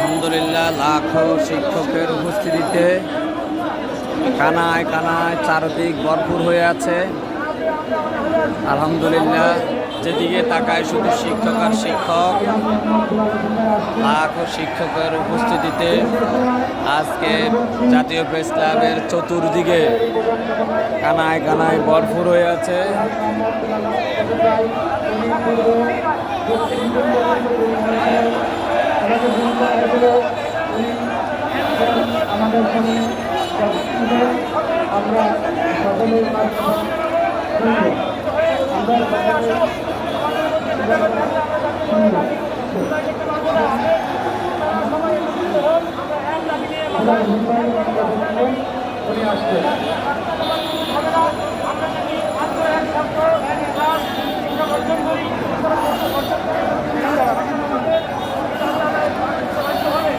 আলহামদুলিল্লাহ লাখো শিক্ষকের উপস্থিতিতে কানায় কানায় চারদিক ভরপুর হয়ে আছে। আলহামদুলিল্লাহ যেদিকে তাকায় শুধু শিক্ষক আর শিক্ষক। লাখো শিক্ষকের উপস্থিতিতে আজকে জাতীয় প্রেস ক্লাবের চতুর্দিকে কানায় কানায় ভরপুর হয়ে আছে। আমাদের সামনে আমরা সকলের আমরা